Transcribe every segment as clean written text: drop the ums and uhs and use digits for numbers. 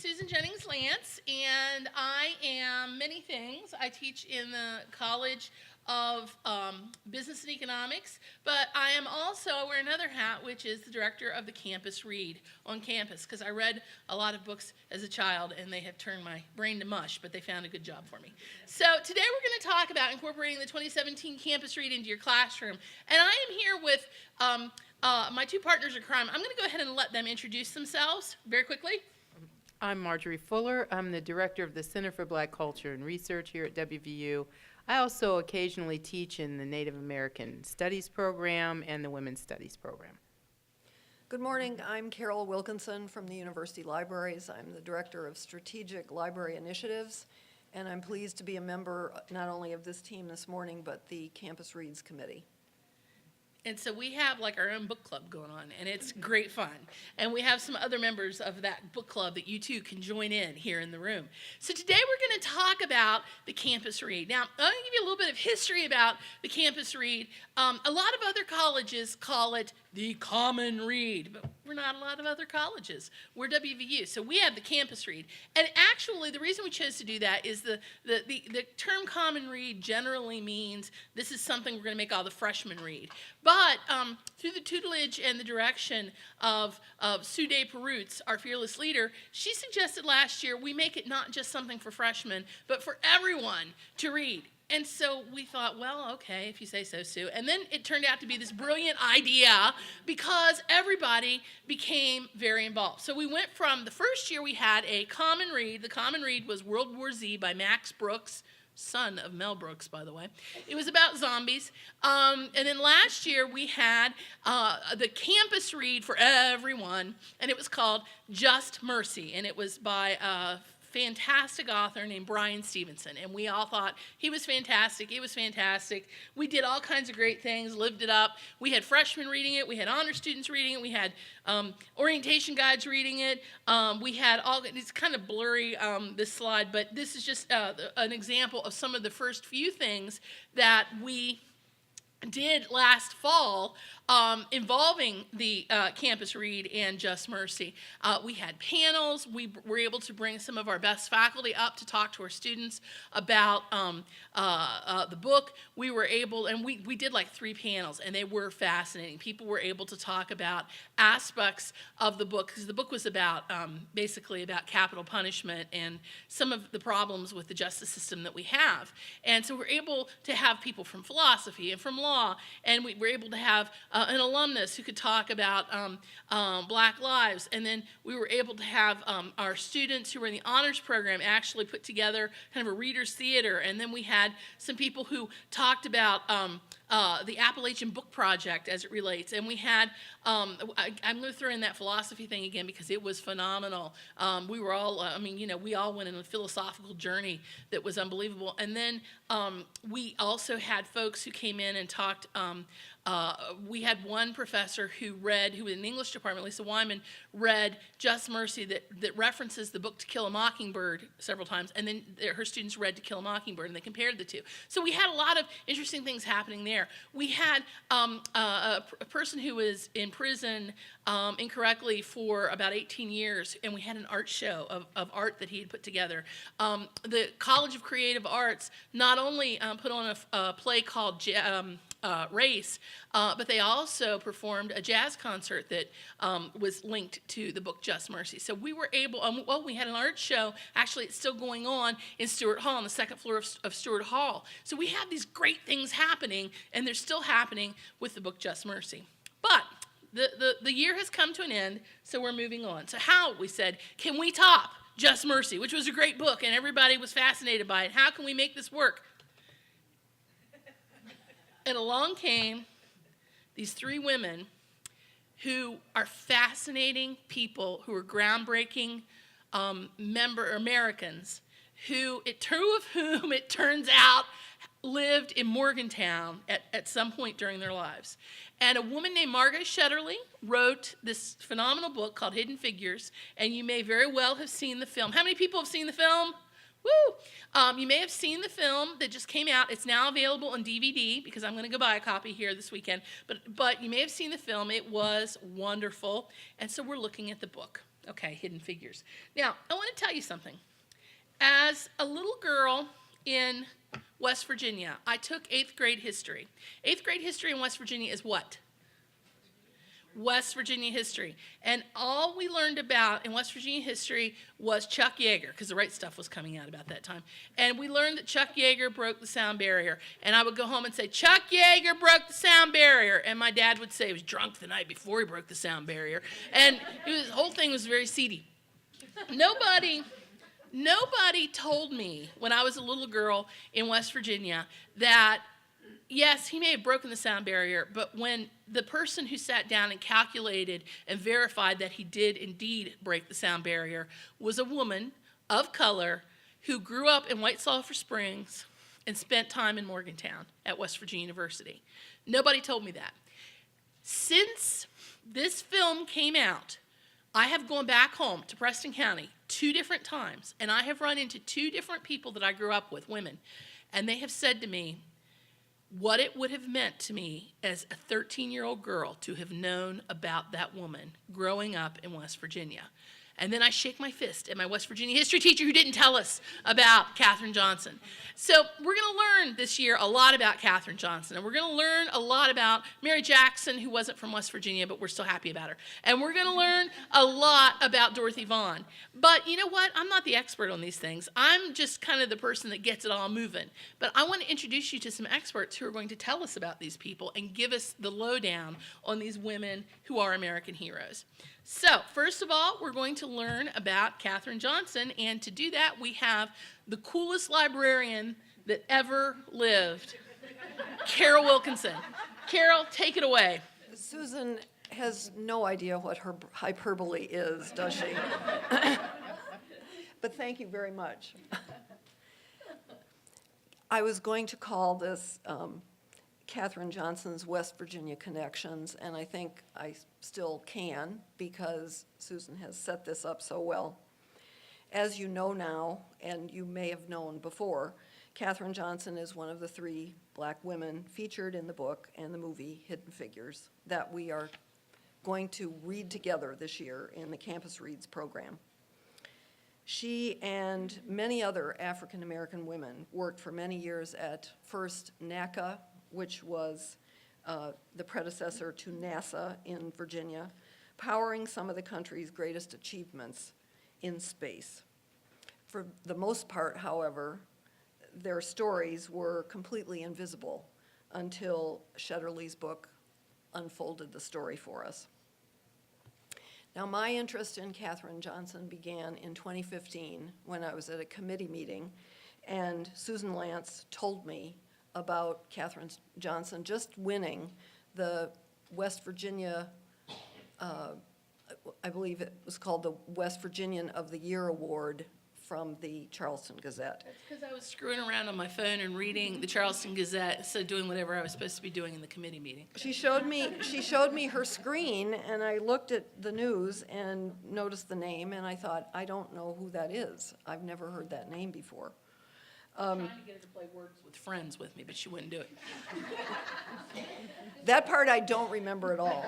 Susan Jennings Lantz, and I am many things. I teach in the College of Business and Economics, but I am also, I wear another hat, which is the director of the Campus Read on campus, because I read a lot of books as a child, and they have turned my brain to mush, but they found a good job for me. So today we're going to talk about incorporating the 2017 Campus Read into your classroom, and I am here with my two partners in crime. I'm going to go ahead and let them introduce themselves very quickly. I'm Marjorie Fuller. I'm the director of the Center for Black Culture and Research here at WVU. I also occasionally teach in the Native American Studies program and the Women's Studies program. Good morning. I'm Carroll Wilkinson from the University Libraries. I'm the director of Strategic Library Initiatives, and I'm pleased to be a member not only of this team this morning, but the Campus Reads Committee. And so we have like our own book club going on, and it's great fun. And we have some other members of that book club that you too can join in here in the room. So today we're going to talk about the Campus Read. Now, I'm going to give you a little bit of history about the Campus Read. A lot of other colleges call it the Common Read, but we're not a lot of other colleges. We're WVU, so we have the Campus Read. And actually, the reason we chose to do that is the term Common Read generally means this is something we're going to make all the freshmen read. But through the tutelage and the direction of Sue Day Perutz, our fearless leader, she suggested last year we make it not just something for freshmen, but for everyone to read. And so we thought, well, okay, if you say so, Sue. And then it turned out to be this brilliant idea because everybody became very involved. So we went from the first year we had a common read. The common read was World War Z by Max Brooks, son of Mel Brooks, by the way. It was about zombies. And then last year we had the campus read for everyone, and it was called Just Mercy, and it was by a fantastic author named Brian Stevenson, and we all thought he was fantastic. It was fantastic. We did all kinds of great things, lived it up. We had freshmen reading it. We had honor students reading it. We had orientation guides reading it. We had all, it's kind of blurry, this slide, but this is just an example of some of the first few things that we did last fall involving the Campus Read and Just Mercy. We had panels. We were able to bring some of our best faculty up to talk to our students about the book. We were able, and we did like 3 panels, and they were fascinating. People were able to talk about aspects of the book, because the book was about, basically about capital punishment and some of the problems with the justice system that we have. And so we're able to have people from philosophy and from law, and we were able to have an alumnus who could talk about Black lives. And then we were able to have our students who were in the honors program actually put together kind of a reader's theater. And then we had some people who talked about the Appalachian Book Project as it relates. And we had, I'm going to throw in that philosophy thing again because it was phenomenal. We were all, we all went on a philosophical journey that was unbelievable. And then we also had folks who came in and talked. We had one professor who was in the English department, Lisa Wyman, read Just Mercy that references the book To Kill a Mockingbird several times, and then her students read To Kill a Mockingbird, and they compared the two. So we had a lot of interesting things happening there. We had a person who was in prison incorrectly for about 18 years, and we had an art show of art that he had put together. The College of Creative Arts not only put on a play called Race, but they also performed a jazz concert that was linked to the book Just Mercy. So we were able, we had an art show, actually it's still going on in Stewart Hall, on the second floor of Stewart Hall. So we have these great things happening, and they're still happening with the book Just Mercy. But the year has come to an end, so we're moving on. So how, we said, can we top Just Mercy, which was a great book, and everybody was fascinated by it. How can we make this work? And along came these 3 women who are fascinating people, who are groundbreaking Americans, two of whom it turns out lived in Morgantown at some point during their lives. And a woman named Margot Shetterly wrote this phenomenal book called Hidden Figures, and you may very well have seen the film. How many people have seen the film? Woo! You may have seen the film that just came out. It's now available on DVD because I'm going to go buy a copy here this weekend. But you may have seen the film. It was wonderful. And so we're looking at the book. Okay, Hidden Figures. Now, I want to tell you something. As a little girl in West Virginia, I took 8th grade history. 8th grade history in West Virginia is what? West Virginia history. And all we learned about in West Virginia history was Chuck Yeager, because the right stuff was coming out about that time. And we learned that Chuck Yeager broke the sound barrier. And I would go home and say, Chuck Yeager broke the sound barrier. And my dad would say he was drunk the night before he broke the sound barrier. And the whole thing was very seedy. Nobody told me when I was a little girl in West Virginia that, yes, he may have broken the sound barrier, but when the person who sat down and calculated and verified that he did indeed break the sound barrier was a woman of color who grew up in White Sulphur Springs and spent time in Morgantown at West Virginia University. Nobody told me that. Since this film came out, I have gone back home to Preston County 2 different times, and I have run into 2 different people that I grew up with, women, and they have said to me what it would have meant to me as a 13-year-old girl to have known about that woman growing up in West Virginia. And then I shake my fist at my West Virginia history teacher who didn't tell us about Katherine Johnson. So we're going to learn this year a lot about Katherine Johnson. And we're going to learn a lot about Mary Jackson, who wasn't from West Virginia, but we're still happy about her. And we're going to learn a lot about Dorothy Vaughan. But you know what? I'm not the expert on these things. I'm just kind of the person that gets it all moving. But I want to introduce you to some experts who are going to tell us about these people and give us the lowdown on these women who are American heroes. So, first of all, we're going to learn about Katherine Johnson, and to do that, we have the coolest librarian that ever lived, Carroll Wilkinson. Carroll, take it away. Susan has no idea what her hyperbole is, does she? But thank you very much. I was going to call this Katherine Johnson's West Virginia Connections, and I think I still can because Susan has set this up so well. As you know now, and you may have known before, Katherine Johnson is one of the 3 black women featured in the book and the movie Hidden Figures that we are going to read together this year in the Campus Reads program. She and many other African American women worked for many years at first NACA, which was the predecessor to NASA in Virginia, powering some of the country's greatest achievements in space. For the most part, however, their stories were completely invisible until Shetterly's book unfolded the story for us. Now, my interest in Katherine Johnson began in 2015 when I was at a committee meeting, and Susan Lantz told me about Katherine Johnson just winning the West Virginia, I believe it was called the West Virginian of the Year Award from the Charleston Gazette. That's because I was screwing around on my phone and reading the Charleston Gazette instead of doing whatever I was supposed to be doing in the committee meeting. She showed me her screen, and I looked at the news and noticed the name, and I thought, I don't know who that is. I've never heard that name before. Trying to get her to play Words with Friends with me, but she wouldn't do it. That part I don't remember at all.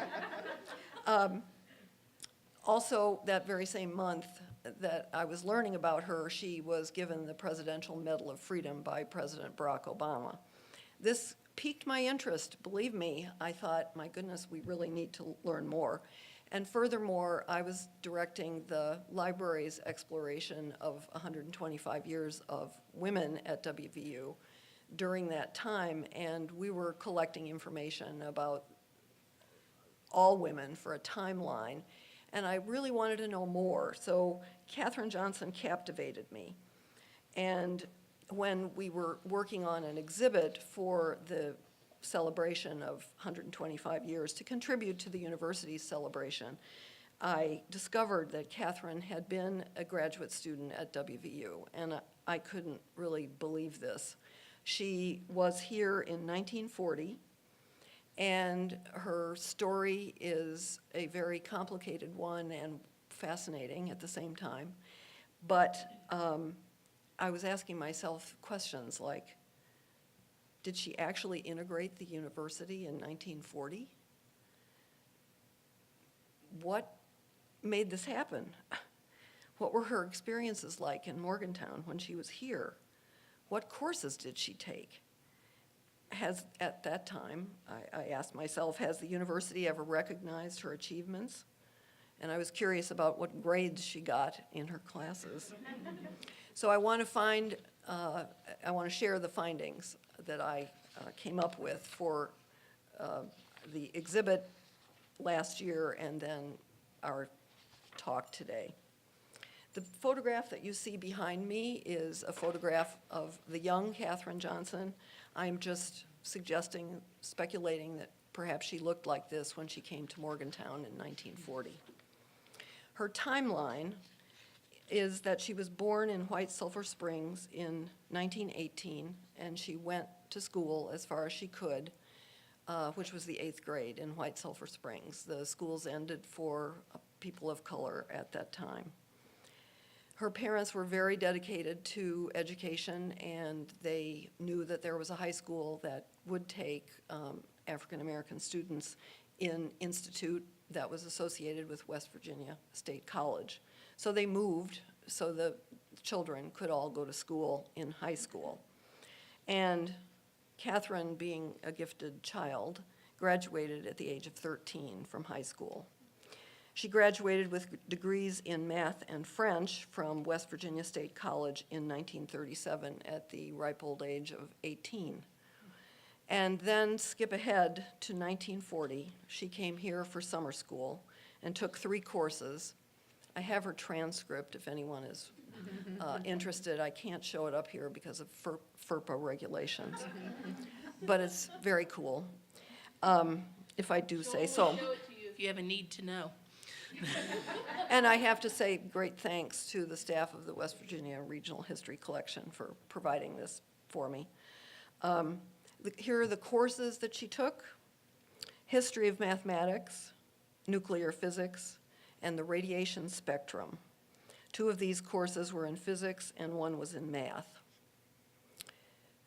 Also, that very same month that I was learning about her, she was given the Presidential Medal of Freedom by President Barack Obama. This piqued my interest, believe me. I thought, my goodness, we really need to learn more. And furthermore, I was directing the library's exploration of 125 years of women at WVU during that time, and we were collecting information about all women for a timeline, and I really wanted to know more, so Katherine Johnson captivated me. And when we were working on an exhibit for the celebration of 125 years to contribute to the university's celebration, I discovered that Katherine had been a graduate student at WVU, and I couldn't really believe this. She was here in 1940, and her story is a very complicated one and fascinating at the same time. But I was asking myself questions like, did she actually integrate the university in 1940? What made this happen? What were her experiences like in Morgantown when she was here? What courses did she take? At that time, I asked myself, has the university ever recognized her achievements? And I was curious about what grades she got in her classes. So I want to share the findings that I came up with for the exhibit last year and then our talk today. The photograph that you see behind me is a photograph of the young Katherine Johnson. I'm just speculating that perhaps she looked like this when she came to Morgantown in 1940. Her timeline is that she was born in White Sulphur Springs in 1918, and she went to school as far as she could, which was the 8th grade in White Sulphur Springs. The schools ended for people of color at that time. Her parents were very dedicated to education, and they knew that there was a high school that would take African-American students in institute that was associated with West Virginia State College. So they moved so the children could all go to school in high school. And Katherine, being a gifted child, graduated at the age of 13 from high school. She graduated with degrees in math and French from West Virginia State College in 1937 at the ripe old age of 18. And then skip ahead to 1940. She came here for summer school and took 3 courses. I have her transcript if anyone is interested. I can't show it up here because of FERPA regulations, but it's very cool, if I do say so. We'll show it to you if you have a need to know. And I have to say great thanks to the staff of the West Virginia Regional History Collection for providing this for me. Here are the courses that she took: History of Mathematics, Nuclear Physics, and the Radiation Spectrum. 2 of these courses were in physics and 1 was in math.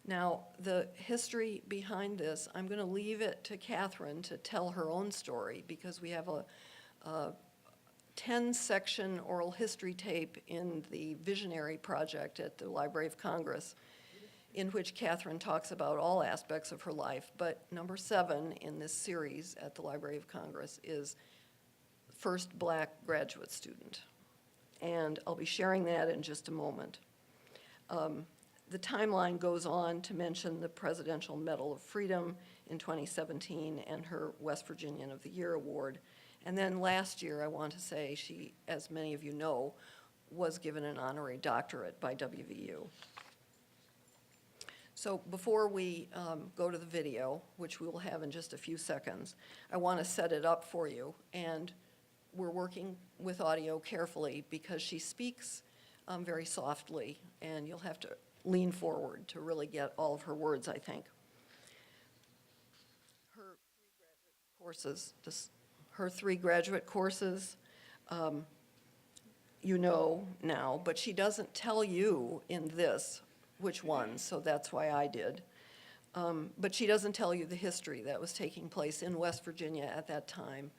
Now, the history behind this, I'm going to leave it to Katherine to tell her own story, because we have a 10-section oral history tape in the Visionary Project at the Library of Congress, in which Katherine talks about all aspects of her life. But number 7 in this series at the Library of Congress is first Black graduate student. And I'll be sharing that in just a moment. The timeline goes on to mention the Presidential Medal of Freedom in 2017 and her West Virginian of the Year Award. And then last year, I want to say, she, as many of you know, was given an honorary doctorate by WVU. So before we go to the video, which we will have in just a few seconds, I want to set it up for you. And we're working with audio carefully because she speaks very softly, and you'll have to lean forward to really get all of her words, I think. Her 3 graduate courses, you know now, but she doesn't tell you in this which ones, so that's why I did. But she doesn't tell you the history that was taking place in West Virginia at that time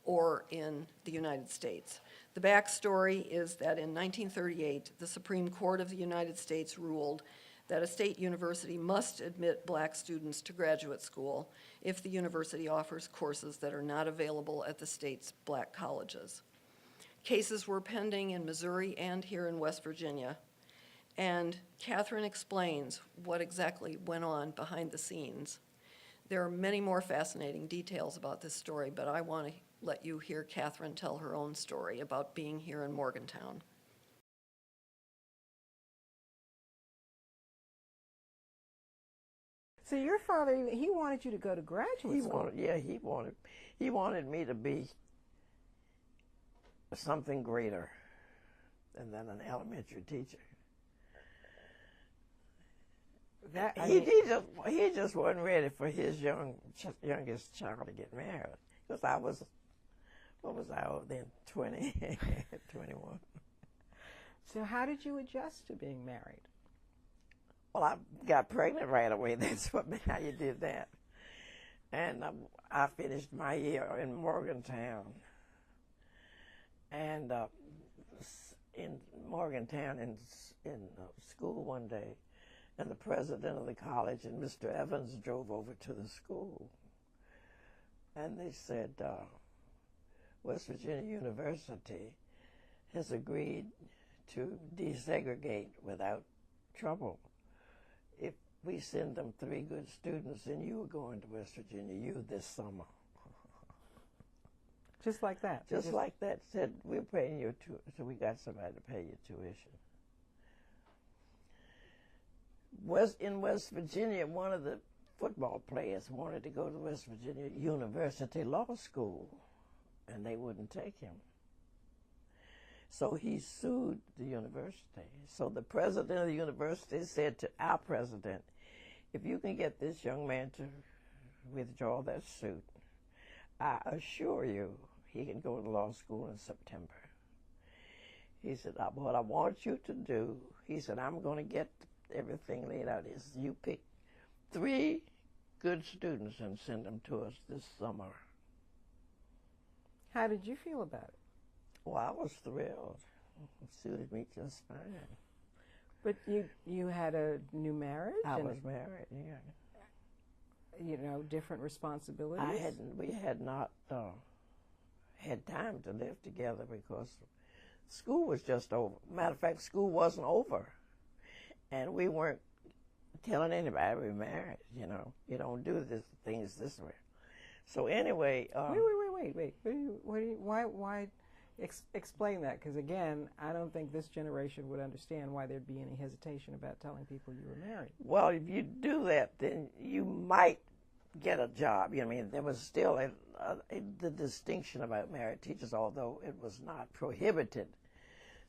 or in the United States. The backstory is that in 1938, the Supreme Court of the United States ruled that a state university must admit Black students to graduate school if the university offers courses that are not available at the state's Black colleges. Cases were pending in Missouri and here in West Virginia, and Katherine explains what exactly went on behind the scenes. There are many more fascinating details about this story, but I want to let you hear Katherine tell her own story about being here in Morgantown. So your father, he wanted you to go to graduate school. He wanted me to be something greater than an elementary teacher. He just wasn't ready for his youngest child to get married. Because I was, what was I then, 20, 21. So how did you adjust to being married? Well, I got pregnant right away. That's how you did that. And I finished my year in Morgantown. And in Morgantown in school one day, and the president of the college and Mr. Evans drove over to the school, and they said, West Virginia University has agreed to desegregate without trouble. If we send them 3 good students, and you are going to West Virginia U this summer. Just like that. Just like that. Said, we're paying your so we got somebody to pay your tuition. In West Virginia, one of the football players wanted to go to West Virginia University Law School, and they wouldn't take him. So he sued the university. So the president of the university said to our president, if you can get this young man to withdraw that suit, I assure you he can go to law school in September. He said, what I want you to do, he said, I'm going to get everything laid out, is you pick 3 good students and send them to us this summer. How did you feel about it? Well, I was thrilled. It suited me just fine. But you had a new marriage? I and was married, yeah. You know, different responsibilities? We had not had time to live together because school was just over. Matter of fact, school wasn't over. And we weren't telling anybody we were married, you know. You don't do things this way. So anyway... Wait. Why explain that? Because again, I don't think this generation would understand why there'd be any hesitation about telling people you were married. Well, if you do that, then you might get a job. You know what I mean? There was still the distinction about married teachers, although it was not prohibited.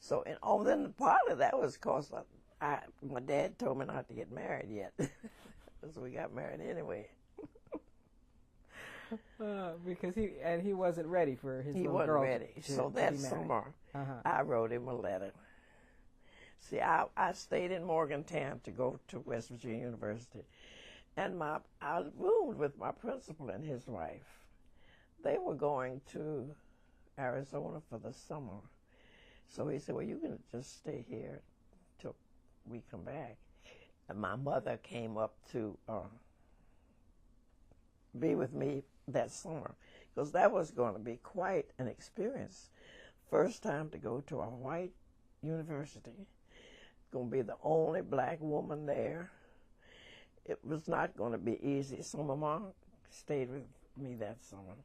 So, and then part of that was because my dad told me not to get married yet. So we got married anyway. Because he wasn't ready for his little girl. He wasn't ready. So that summer, I wrote him a letter. See, I stayed in Morgantown to go to West Virginia University, and I roomed with my principal and his wife. They were going to Arizona for the summer, so he said, "Well, you can just stay here till we come back." And my mother came up to be with me that summer, because that was going to be quite an experience. First time to go to a white university. Going to be the only black woman there. It was not going to be easy. So my mom stayed with me that summer.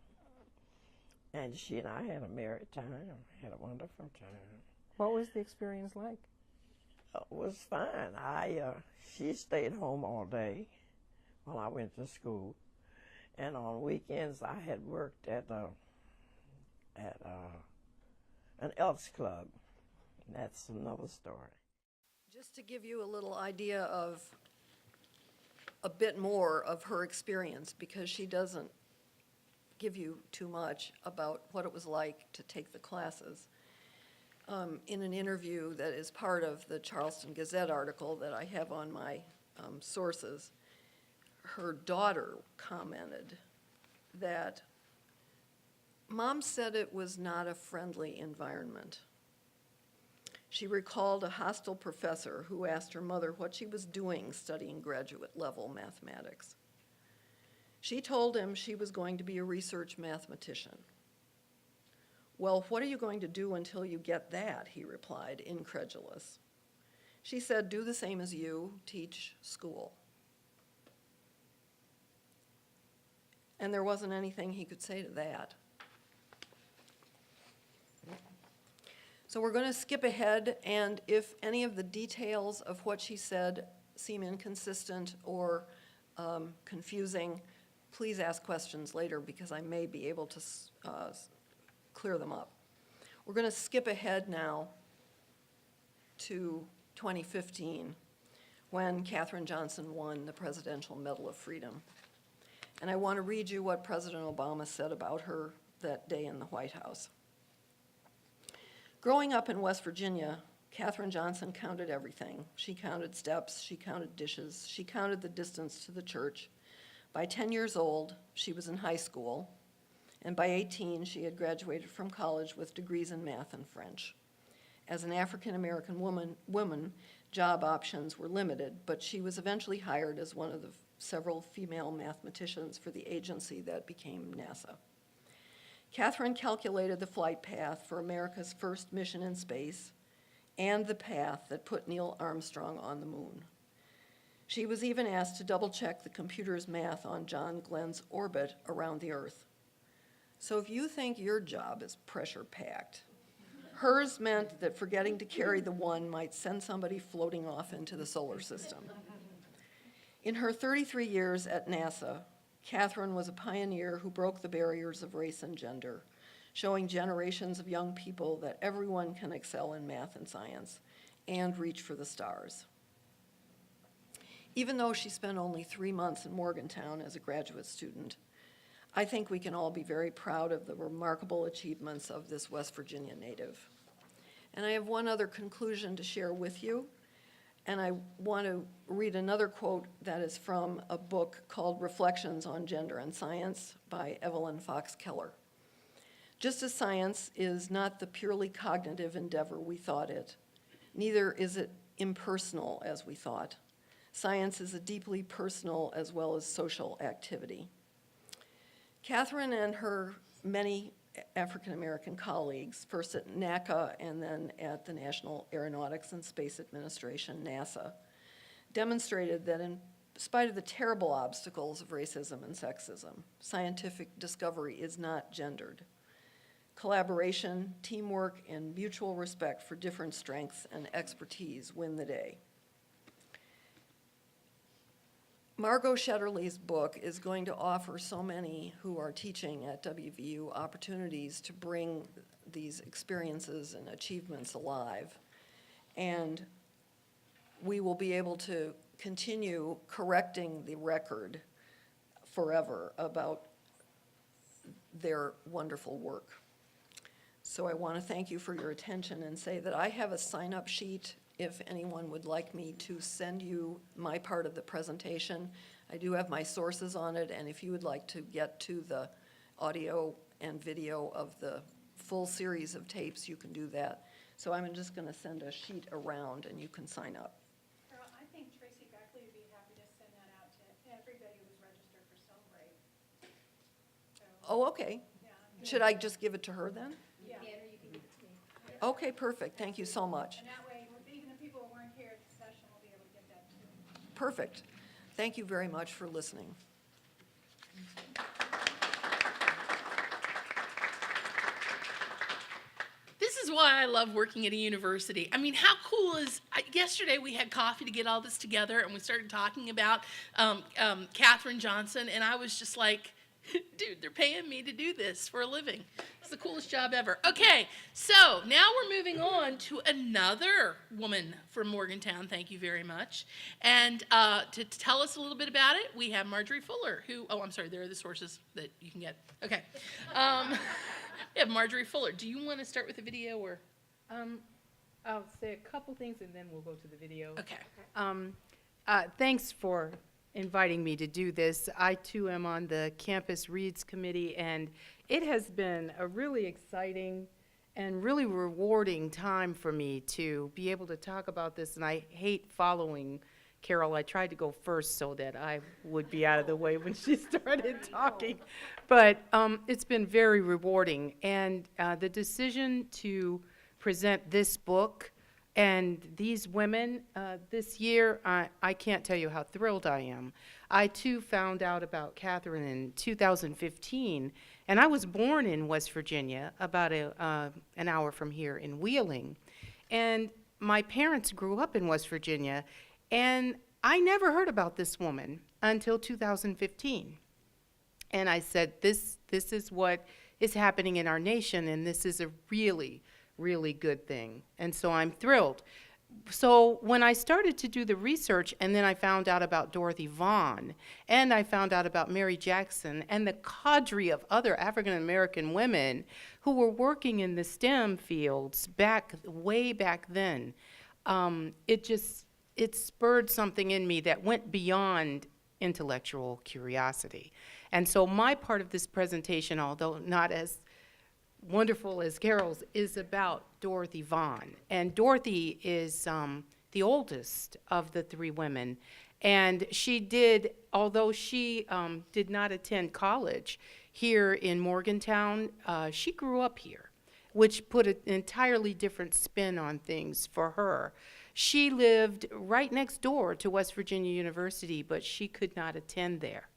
And she and I had a merry time, had a wonderful time. What was the experience like? It was fine. She stayed home all day while I went to school. And on weekends, I had worked at an Elks Club. That's another story. Just to give you a little idea of a bit more of her experience, because she doesn't give you too much about what it was like to take the classes. In an interview that is part of the Charleston Gazette article that I have on my sources, her daughter commented that Mom said it was not a friendly environment. She recalled a hostile professor who asked her mother what she was doing studying graduate-level mathematics. She told him she was going to be a research mathematician. "Well, what are you going to do until you get that?" he replied, incredulous. She said, "Do the same as you, teach school." And there wasn't anything he could say to that. So we're going to skip ahead, and if any of the details of what she said seem inconsistent or confusing, please ask questions later, because I may be able to clear them up. We're going to skip ahead now to 2015, when Katherine Johnson won the Presidential Medal of Freedom. And I want to read you what President Obama said about her that day in the White House. Growing up in West Virginia, Katherine Johnson counted everything. She counted steps, she counted dishes, she counted the distance to the church. By 10 years old, she was in high school, and by 18, she had graduated from college with degrees in math and French. As an African-American woman, job options were limited, but she was eventually hired as one of the several female mathematicians for the agency that became NASA. Catherine calculated the flight path for America's first mission in space and the path that put Neil Armstrong on the moon. She was even asked to double-check the computer's math on John Glenn's orbit around the Earth. So if you think your job is pressure-packed, hers meant that forgetting to carry the one might send somebody floating off into the solar system. In her 33 years at NASA, Catherine was a pioneer who broke the barriers of race and gender, showing generations of young people that everyone can excel in math and science and reach for the stars. Even though she spent only 3 months in Morgantown as a graduate student, I think we can all be very proud of the remarkable achievements of this West Virginia native. And I have one other conclusion to share with you, and I want to read another quote that is from a book called Reflections on Gender and Science by Evelyn Fox Keller. Just as science is not the purely cognitive endeavor we thought it, neither is it impersonal as we thought. Science is a deeply personal as well as social activity. Catherine and her many African-American colleagues, first at NACA and then at the National Aeronautics and Space Administration, NASA, demonstrated that in spite of the terrible obstacles of racism and sexism, scientific discovery is not gendered. Collaboration, teamwork, and mutual respect for different strengths and expertise win the day. Margot Shetterly's book is going to offer so many who are teaching at WVU opportunities to bring these experiences and achievements alive. And we will be able to continue correcting the record forever about their wonderful work. So I want to thank you for your attention and say that I have a sign-up sheet if anyone would like me to send you my part of the presentation. I do have my sources on it, and if you would like to get to the audio and video of the full series of tapes, you can do that. So I'm just going to send a sheet around, and you can sign up. Carol, I think Tracy Beckley would be happy to send that out to everybody who's registered for Celebrate. So, Oh, okay. yeah, Should I just give it to her then? yeah. Okay, perfect. Thank you so much. And that way, even the people who weren't here at the session will be able to get that too. Perfect. Thank you very much for listening. This is why I love working at a university. I mean, how cool is, yesterday we had coffee to get all this together, and we started talking about Katherine Johnson, and I was just like, dude, they're paying me to do this for a living. It's the coolest job ever. Okay, so now we're moving on to another woman from Morgantown, thank you very much. And to tell us a little bit about it, we have Marjorie Fuller, who, oh, I'm sorry, there are the sources that you can get. Okay. We have Marjorie Fuller. Do you want to start with the video or? I'll say a couple things and then we'll go to the video. Okay. Thanks for inviting me to do this. I too am on the Campus Reads Committee, and it has been a really exciting and really rewarding time for me to be able to talk about this, and I hate following Carol. I tried to go first so that I would be out of the way when she started talking, but it's been very rewarding, and the decision to present this book and these women this year, I can't tell you how thrilled I am. I too found out about Catherine in 2015, and I was born in West Virginia, about an hour from here in Wheeling. And my parents grew up in West Virginia, and I never heard about this woman until 2015. And I said, this is what is happening in our nation, and this is a really good thing. And so I'm thrilled. So when I started to do the research, and then I found out about Dorothy Vaughan, and I found out about Mary Jackson, and the cadre of other African-American women who were working in the STEM fields way back then, it spurred something in me that went beyond intellectual curiosity. And so my part of this presentation, although not as wonderful as Carol's, is about Dorothy Vaughan. And Dorothy is the oldest of the three women. And she did, although she did not attend college here in Morgantown, she grew up here, which put an entirely different spin on things for her. She lived right next door to West Virginia University, but she could not attend there.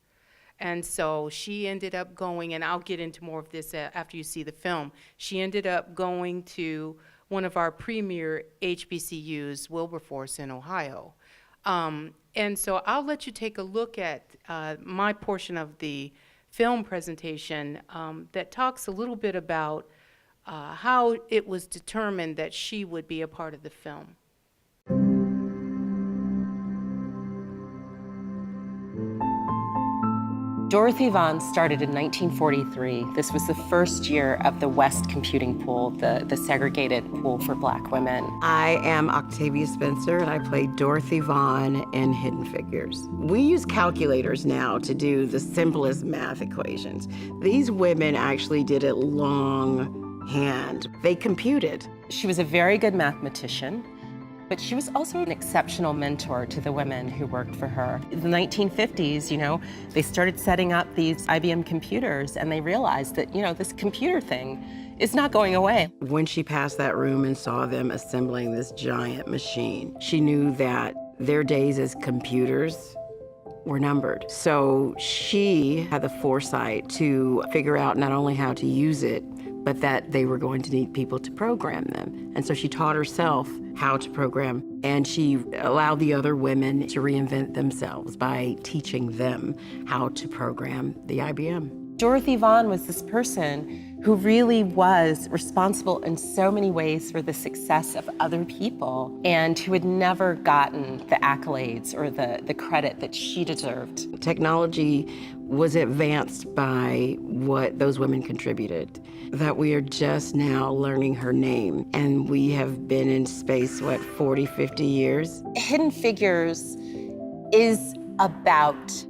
And so she ended up going, and I'll get into more of this after you see the film, she ended up going to one of our premier HBCUs, Wilberforce in Ohio. And so I'll let you take a look at my portion of the film presentation that talks a little bit about how it was determined that she would be a part of the film. Dorothy Vaughan started in 1943. This was the first year of the West Computing Pool, the segregated pool for black women. I am Octavia Spencer, and I play Dorothy Vaughan in Hidden Figures. We use calculators now to do the simplest math equations. These women actually did it longhand. They computed. She was a very good mathematician, but she was also an exceptional mentor to the women who worked for her. In the 1950s, they started setting up these IBM computers, and they realized that, this computer thing is not going away. When she passed that room and saw them assembling this giant machine, she knew that their days as computers were numbered. So she had the foresight to figure out not only how to use it, but that they were going to need people to program them. And so she taught herself how to program, and she allowed the other women to reinvent themselves by teaching them how to program the IBM. Dorothy Vaughan was this person who really was responsible in so many ways for the success of other people, and who had never gotten the accolades or the credit that she deserved. Technology was advanced by what those women contributed, that we are just now learning her name, and we have been in space, 40, 50 years? Hidden Figures is about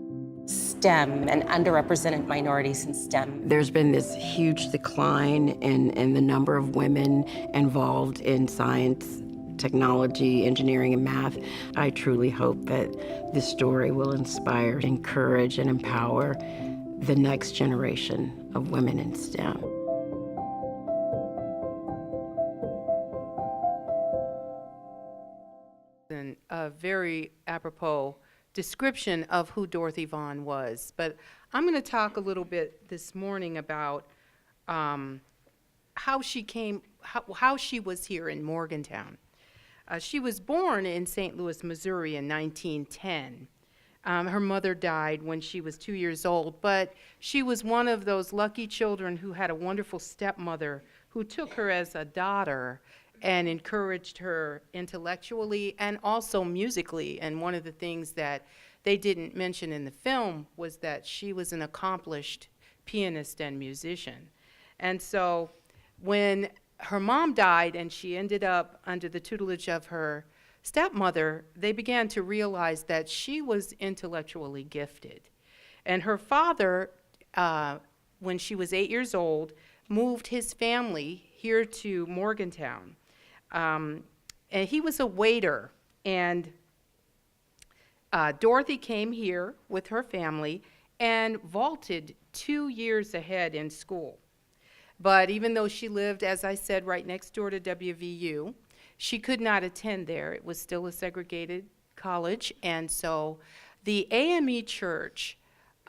STEM and underrepresented minorities in STEM. There's been this huge decline in the number of women involved in science, technology, engineering, and math. I truly hope that this story will inspire, encourage, and empower the next generation of women in STEM. And a very apropos description of who Dorothy Vaughan was. But I'm going to talk a little bit this morning about how she was here in Morgantown. She was born in St. Louis, Missouri in 1910. Her mother died when she was 2 years old, but she was one of those lucky children who had a wonderful stepmother who took her as a daughter and encouraged her intellectually and also musically. And one of the things that they didn't mention in the film was that she was an accomplished pianist and musician. And so when her mom died and she ended up under the tutelage of her stepmother, they began to realize that she was intellectually gifted. And her father, when she was 8 years old, moved his family here to Morgantown. And he was a waiter, and Dorothy came here with her family and vaulted 2 years ahead in school. But even though she lived, as I said, right next door to WVU, she could not attend there. It was still a segregated college, and so the AME church,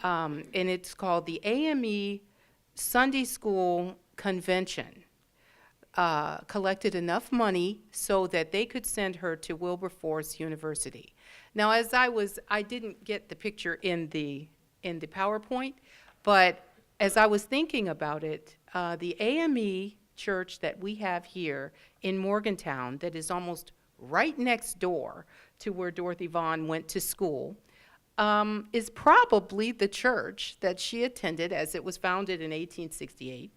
and it's called the AME Sunday School Convention, collected enough money so that they could send her to Wilberforce University. Now, I didn't get the picture in the PowerPoint, but as I was thinking about it, the AME church that we have here in Morgantown, that is almost right next door to where Dorothy Vaughan went to school, is probably the church that she attended, as it was founded in 1868.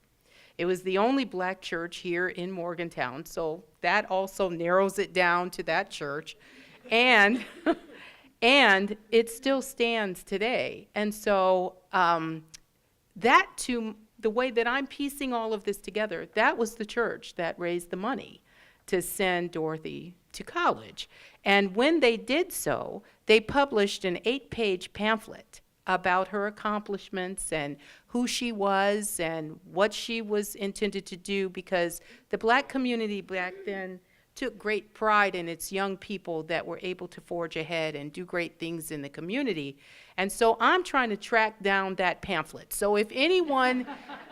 It was the only black church here in Morgantown, so that also narrows it down to that church. And and it still stands today. And so that, to the way that I'm piecing all of this together, that was the church that raised the money to send Dorothy to college. And when they did so, they published an 8-page pamphlet about her accomplishments and who she was and what she was intended to do, because the black community back then took great pride in its young people that were able to forge ahead and do great things in the community. And so I'm trying to track down that pamphlet. So if anyone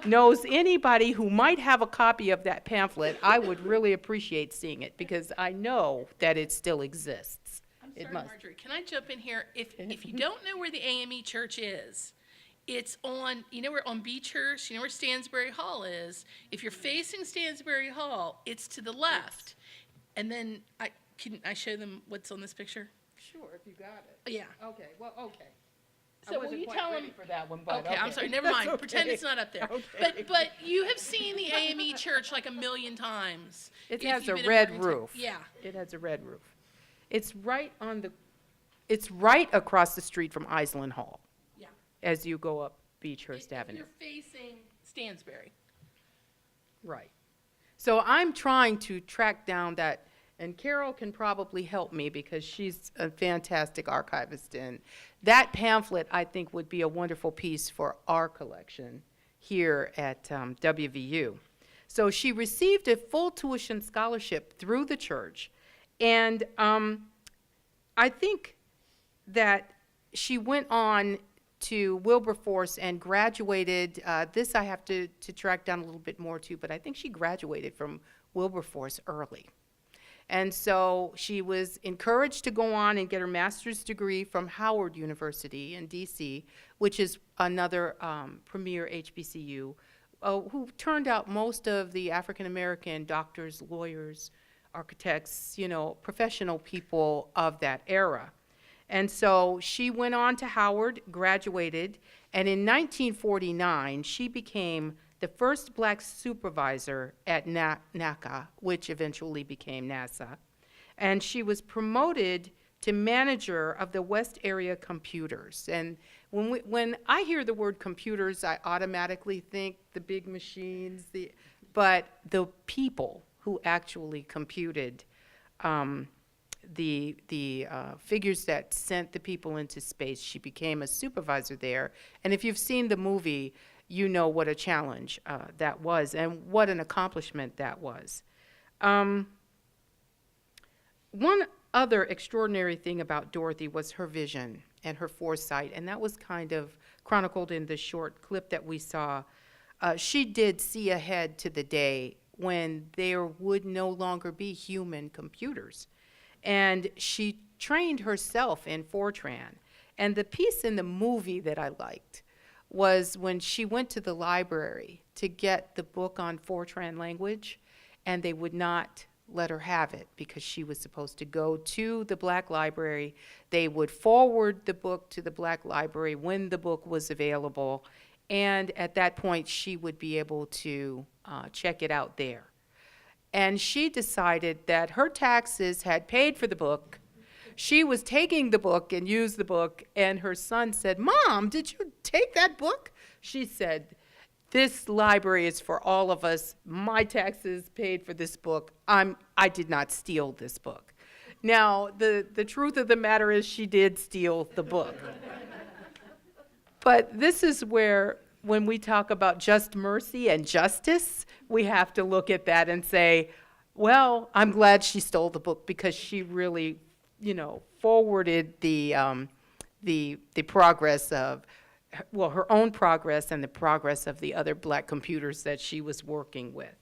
knows anybody who might have a copy of that pamphlet, I would really appreciate seeing it, because I know that it still exists. I'm It sorry, must. Marjorie, can I jump in here? If you don't know where the AME Church is, it's on, you know where on Beechurst, you know where Stansbury Hall is? If you're facing Stansbury Hall, it's to the left. And then, can I show them what's on this picture? Sure, if you got it. Yeah. Okay, well, okay. So will you tell them? for that one, but Okay, I'm sorry, never mind. That's Pretend okay. it's not up there. Okay. But you have seen the AME Church like a million times. It if has you've a been in red Morgantown. roof. Yeah. It has a red roof. It's right across the street from Island Hall Yeah. as you go up Beechurst If Avenue. you're facing Stansbury. Right. So I'm trying to track down that, and Carroll can probably help me because she's a fantastic archivist. And that pamphlet, I think, would be a wonderful piece for our collection here at WVU. So she received a full tuition scholarship through the church. And I think that she went on to Wilberforce and graduated. This I have to track down a little bit more too, but I think she graduated from Wilberforce early. And so she was encouraged to go on and get her master's degree from Howard University in DC, which is another premier HBCU, who turned out most of the African-American doctors, lawyers, architects, professional people of that era. And so she went on to Howard, graduated, and in 1949, she became the first black supervisor at NACA, which eventually became NASA. And she was promoted to manager of the West Area Computers. And when I hear the word computers, I automatically think the big machines, but the people who actually computed the figures that sent the people into space. She became a supervisor there. And if you've seen the movie, you know what a challenge that was and what an accomplishment that was. One other extraordinary thing about Dorothy was her vision and her foresight, and that was kind of chronicled in the short clip that we saw. She did see ahead to the day when there would no longer be human computers. And she trained herself in Fortran. And the piece in the movie that I liked was when she went to the library to get the book on Fortran language, and they would not let her have it because she was supposed to go to the black library. They would forward the book to the black library when the book was available, and at that point she would be able to check it out there. And she decided that her taxes had paid for the book. She was taking the book and used the book, and her son said, "Mom, did you take that book?" She said, "This library is for all of us. My taxes paid for this book. I did not steal this book." Now, the truth of the matter is she did steal the book. But this is where, when we talk about just mercy and justice, we have to look at that and say, well, I'm glad she stole the book because she really, forwarded the progress of, her own progress and the progress of the other black computers that she was working with.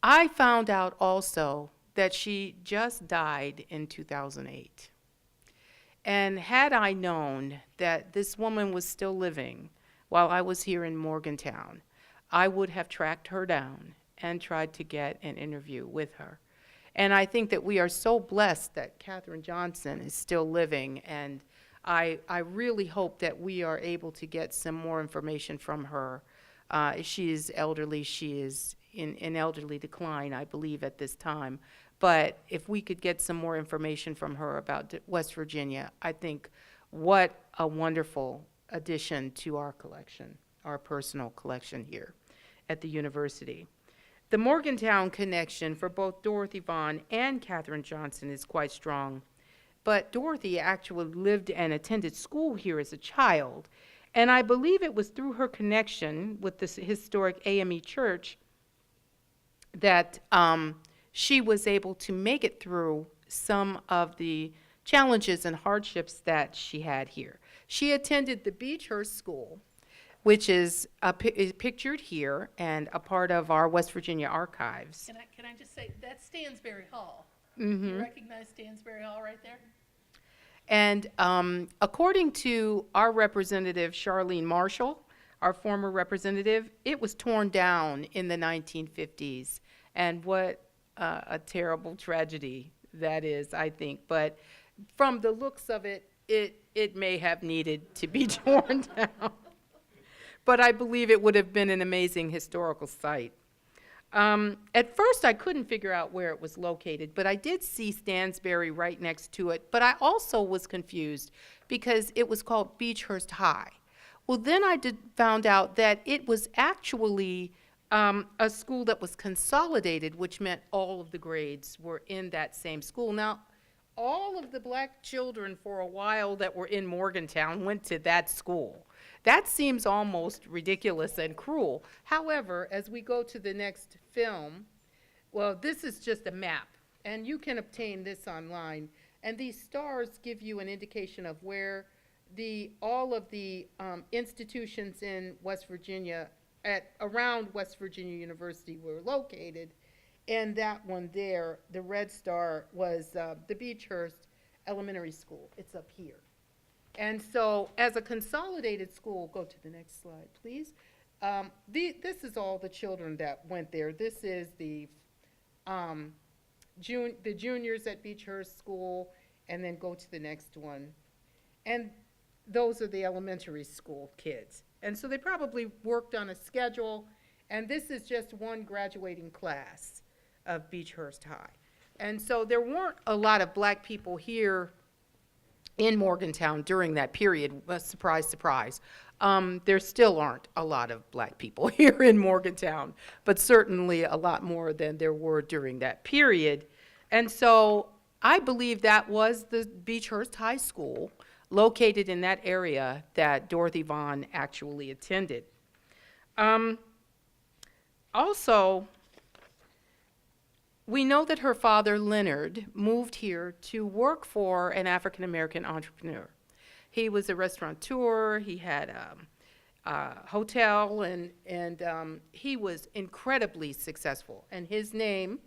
I found out also that she just died in 2008. And had I known that this woman was still living while I was here in Morgantown, I would have tracked her down and tried to get an interview with her. And I think that we are so blessed that Katherine Johnson is still living, and I really hope that we are able to get some more information from her. She is elderly. She is in elderly decline, I believe, at this time. But if we could get some more information from her about West Virginia, I think what a wonderful addition to our collection, our personal collection here at the university. The Morgantown connection for both Dorothy Vaughan and Katherine Johnson is quite strong, but Dorothy actually lived and attended school here as a child, and I believe it was through her connection with this historic AME church that she was able to make it through some of the challenges and hardships that she had here. She attended the Beechhurst School, which is pictured here and a part of our West Virginia archives. Can I just say, that's Stansbury Hall. You recognize Stansbury Hall right there? And according to our representative, Charlene Marshall, our former representative, it was torn down in the 1950s. And what a terrible tragedy that is, I think. But from the looks of it, it may have needed to be torn down. But I believe it would have been an amazing historical site. At first, I couldn't figure out where it was located, but I did see Stansbury right next to it. But I also was confused because it was called Beechhurst High. Well, then I found out that it was actually a school that was consolidated, which meant all of the grades were in that same school. Now, all of the black children for a while that were in Morgantown went to that school. That seems almost ridiculous and cruel. However, as we go to the next film, well, this is just a map, and you can obtain this online. And these stars give you an indication of where all of the institutions in West Virginia, around West Virginia University, were located. And that one there, the red star, was the Beechhurst Elementary School. It's up here. And so as a consolidated school, go to the next slide, please. This is all the children that went there. This is the juniors at Beechhurst School, and then go to the next one. And those are the elementary school kids. And so they probably worked on a schedule, and this is just one graduating class of Beechhurst High. And so there weren't a lot of black people here in Morgantown during that period. Surprise, surprise. There still aren't a lot of black people here in Morgantown, but certainly a lot more than there were during that period. And so I believe that was the Beechhurst High School, located in that area, that Dorothy Vaughan actually attended. Also, we know that her father, Leonard, moved here to work for an African-American entrepreneur. He was a restaurateur, he had a hotel, and he was incredibly successful. And his name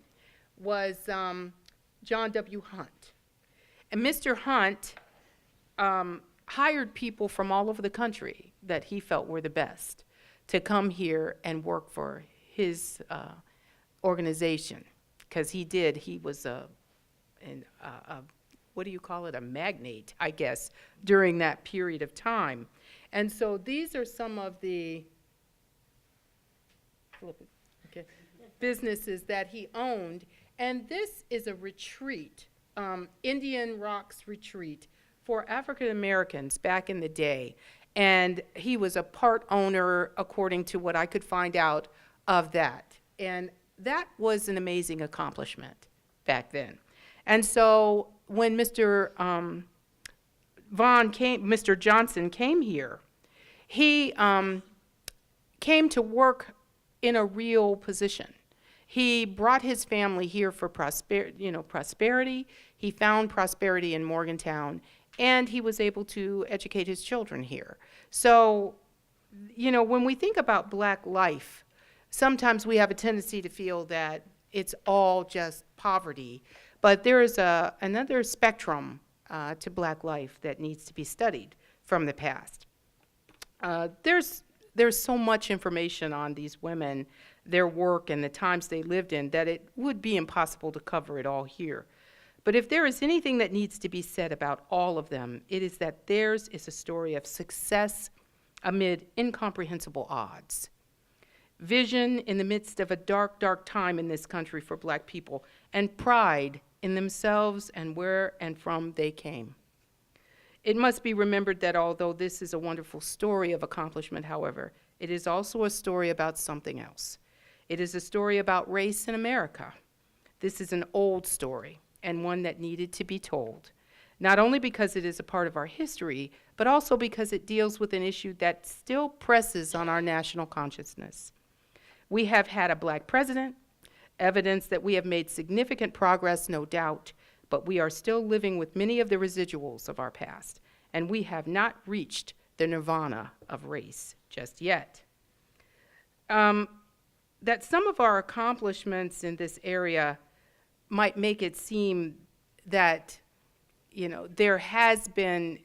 was John W. Hunt. And Mr. Hunt hired people from all over the country that he felt were the best to come here and work for his organization. Because he was what do you call it, a magnate, I guess, during that period of time. And so these are some of the businesses that he owned. And this is a retreat, Indian Rocks Retreat, for African Americans back in the day. And he was a part owner, according to what I could find out of that. And that was an amazing accomplishment back then. And so when Mr. Mr. Johnson came here, he came to work in a real position. He brought his family here for prosperity. He found prosperity in Morgantown, and he was able to educate his children here. So, when we think about black life, sometimes we have a tendency to feel that it's all just poverty, but there is another spectrum to black life that needs to be studied from the past. There's so much information on these women, their work, and the times they lived in that it would be impossible to cover it all here. But if there is anything that needs to be said about all of them, it is that theirs is a story of success amid incomprehensible odds. Vision in the midst of a dark, dark time in this country for black people, and pride in themselves and where and from they came. It must be remembered that although this is a wonderful story of accomplishment, however, it is also a story about something else. It is a story about race in America. This is an old story and one that needed to be told, not only because it is a part of our history, but also because it deals with an issue that still presses on our national consciousness. We have had a black president, evidence that we have made significant progress, no doubt, but we are still living with many of the residuals of our past, and we have not reached the nirvana of race just yet. That some of our accomplishments in this area might make it seem that, you know, there has been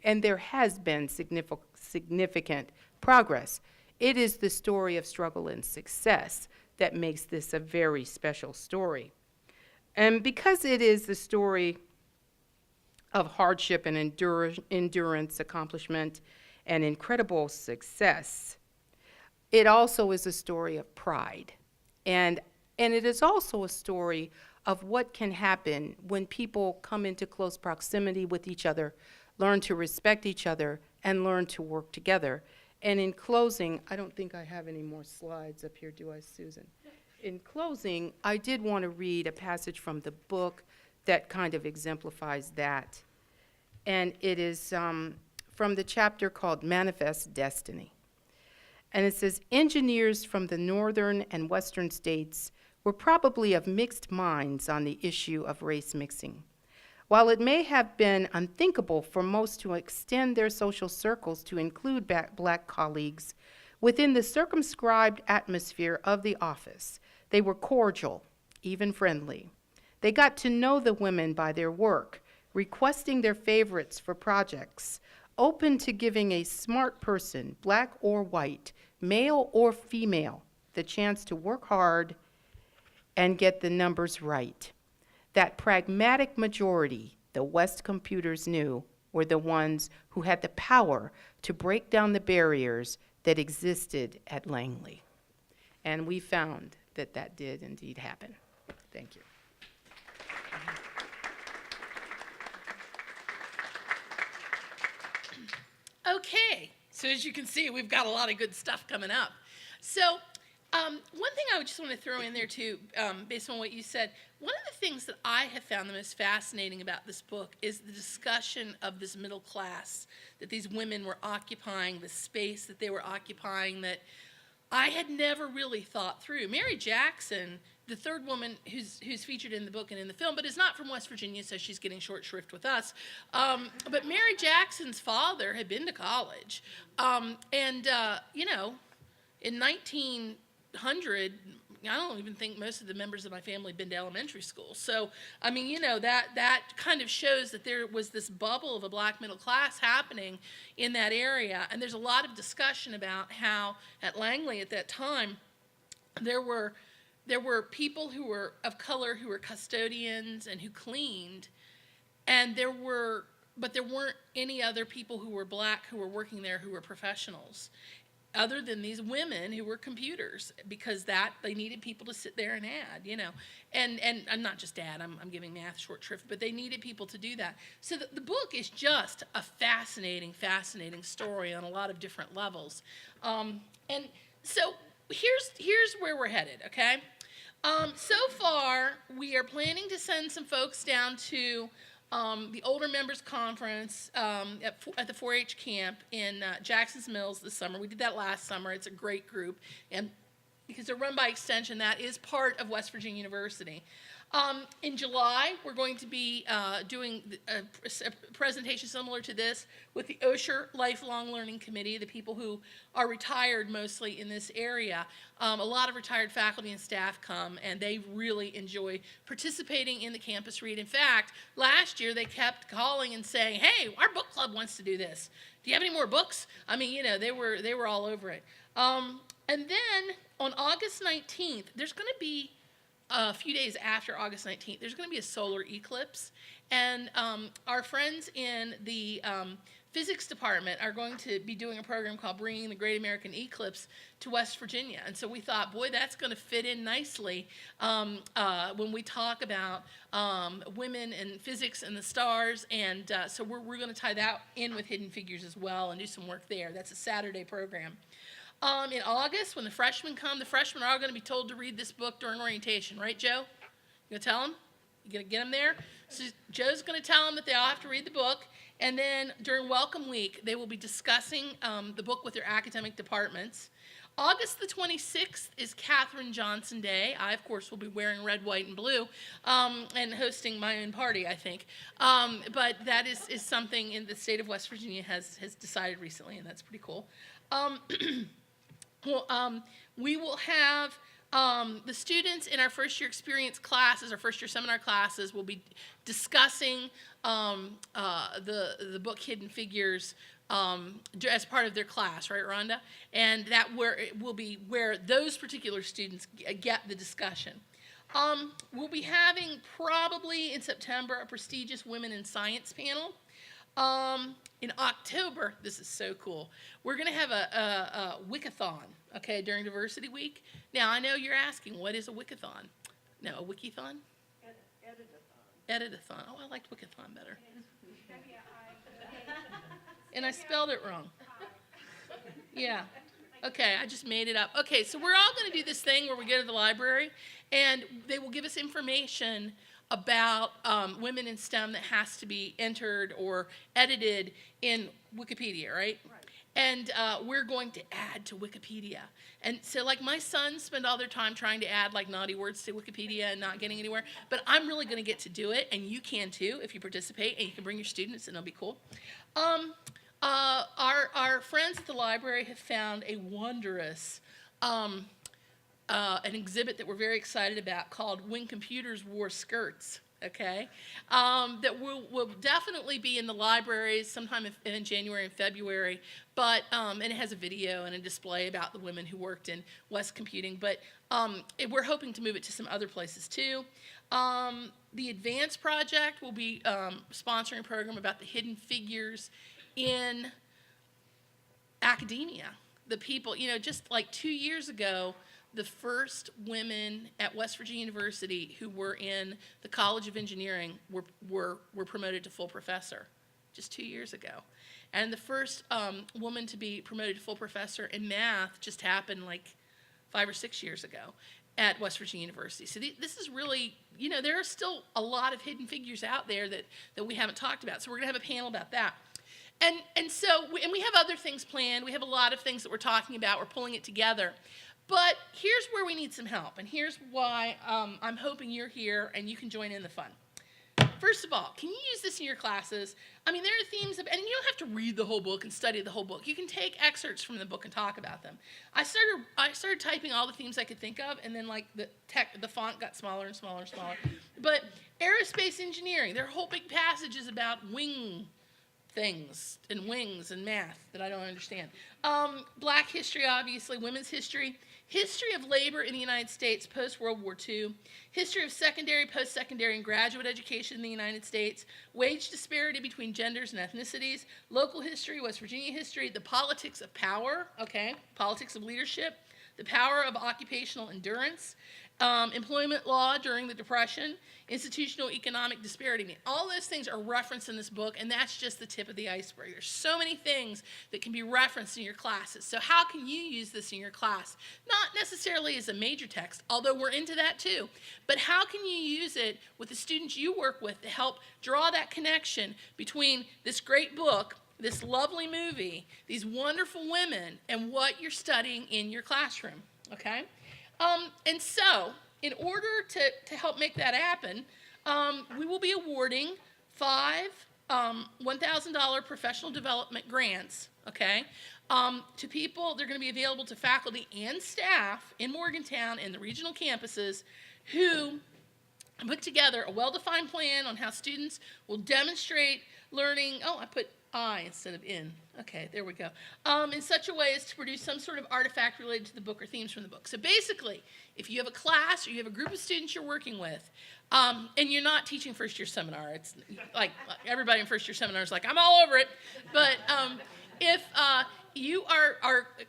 significant progress. It is the story of struggle and success that makes this a very special story. And because it is the story of hardship and endurance, accomplishment, and incredible success, it also is a story of pride. And it is also a story of what can happen when people come into close proximity with each other, learn to respect each other, and learn to work together. And in closing, I don't think I have any more slides up here, do I, Susan? In closing, I did want to read a passage from the book that kind of exemplifies that. And it is from the chapter called Manifest Destiny. And it says, engineers from the northern and western states were probably of mixed minds on the issue of race mixing. While it may have been unthinkable for most to extend their social circles to include black colleagues, within the circumscribed atmosphere of the office, they were cordial, even friendly. They got to know the women by their work, requesting their favorites for projects, open to giving a smart person, black or white, male or female, the chance to work hard and get the numbers right. That pragmatic majority, the West computers knew, were the ones who had the power to break down the barriers that existed at Langley. And we found that that did indeed happen. Thank you. Okay, so as you can see, we've got a lot of good stuff coming up. So one thing I would just want to throw in there too, based on what you said, one of the things that I have found the most fascinating about this book is the discussion of this middle class, that these women were occupying, the space that they were occupying that I had never really thought through. Mary Jackson, the third woman who's featured in the book and in the film, but is not from West Virginia, so she's getting short shrift with us. But Mary Jackson's father had been to college. You know, in 1900, I don't even think most of the members of my family had been to elementary school. So, I mean, you know, that kind of shows that there was this bubble of a black middle class happening in that area. And there's a lot of discussion about how at Langley at that time, there were people who were of color who were custodians and who cleaned, and there weren't any other people who were black who were working there who were professionals, other than these women who were computers, because they needed people to sit there and add, you know, and I'm not just add, I'm giving math short shrift, but they needed people to do that. So the book is just a fascinating story on a lot of different levels. And so here's where we're headed, okay? So far, we are planning to send some folks down to the Older Members Conference at the 4-H camp in Jackson's Mills this summer. We did that last summer. It's a great group. And because they're run by Extension, that is part of West Virginia University. In July, we're going to be doing a presentation similar to this with the Osher Lifelong Learning Committee, the people who are retired mostly in this area. A lot of retired faculty and staff come, and they really enjoy participating in the campus read. In fact, last year they kept calling and saying, hey, our book club wants to do this. Do you have any more books? I mean, you know, they were all over it. And then on August 19th, there's going to be a few days after August 19th, there's going to be a solar eclipse. And our friends in the physics department are going to be doing a program called Bringing the Great American Eclipse to West Virginia. And so we thought, boy, that's going to fit in nicely when we talk about women and physics and the stars. And so we're going to tie that in with Hidden Figures as well and do some work there. That's a Saturday program. In August, when the freshmen come, the freshmen are all going to be told to read this book during orientation. Right, Joe? You going to tell them? You going to get them there? So Joe's going to tell them that they all have to read the book. And then during Welcome Week, they will be discussing the book with their academic departments. August the 26th is Katherine Johnson Day. I, of course, will be wearing red, white, and blue and hosting my own party, I think. But that is something in the state of West Virginia has decided recently, and that's pretty cool. We will have the students in our first year experience classes, our first year seminar classes, will be discussing the book Hidden Figures as part of their class, right, Rhonda? And that it will be where those particular students get the discussion. We'll be having probably in September a prestigious Women in Science panel. In October, this is so cool, we're going to have a Wiccathon, okay, during Diversity Week. Now, I know you're asking, what is a Wiccathon? No, a Wikithon? Editathon. Oh, I liked Wiccathon better. And I spelled it wrong. Yeah. Okay, I just made it up. Okay, so we're all going to do this thing where we go to the library, and they will give us information about women in STEM that has to be entered or edited in Wikipedia, right? Right. And we're going to add to Wikipedia. And so, like, my sons spend all their time trying to add, like, naughty words to Wikipedia and not getting anywhere. But I'm really going to get to do it, and you can, too, if you participate, and you can bring your students, and it'll be cool. Our friends at the library have found a wondrous an exhibit that we're very excited about called When Computers Wore Skirts, okay? That will definitely be in the libraries sometime in January and February, but, and it has a video and a display about the women who worked in West Computing, but we're hoping to move it to some other places too. The Advance Project will be sponsoring a program about the hidden figures in academia. The people, just like 2 years ago, the first women at West Virginia University who were in the College of Engineering were promoted to full professor, just 2 years ago. And the first woman to be promoted to full professor in math just happened like 5 or 6 years ago at West Virginia University. So this is really, there are still a lot of hidden figures out there that we haven't talked about. So we're going to have a panel about that. And so we have other things planned. We have a lot of things that we're talking about. We're pulling it together. But here's where we need some help, and here's why I'm hoping you're here and you can join in the fun. First of all, can you use this in your classes? I mean, there are themes, and you don't have to read the whole book and study the whole book. You can take excerpts from the book and talk about them. I started typing all the themes I could think of, and then like the font got smaller and smaller and smaller. But aerospace engineering, there are whole big passages about wing things and wings and math that I don't understand. Black history, obviously, women's history, history of labor in the United States post-World War II, history of secondary, post-secondary, and graduate education in the United States, wage disparity between genders and ethnicities, local history, West Virginia history, the politics of power, okay, politics of leadership, the power of occupational endurance, employment law during the Depression, institutional economic disparity. I mean, all those things are referenced in this book, and that's just the tip of the iceberg. There's so many things that can be referenced in your classes. So how can you use this in your class? Not necessarily as a major text, although we're into that too, but how can you use it with the students you work with to help draw that connection between this great book, this lovely movie, these wonderful women, and what you're studying in your classroom, okay? And so, in order to help make that happen, we will be awarding 5 $1,000 professional development grants, okay, to people. They're going to be available to faculty and staff in Morgantown and the regional campuses who put together a well-defined plan on how students will demonstrate learning. Oh, I put I instead of in. Okay, there we go. In such a way as to produce some sort of artifact related to the book or themes from the book. So basically, if you have a class or you have a group of students you're working with, and you're not teaching first year seminar, it's like everybody in first year seminar is like, I'm all over it. But if you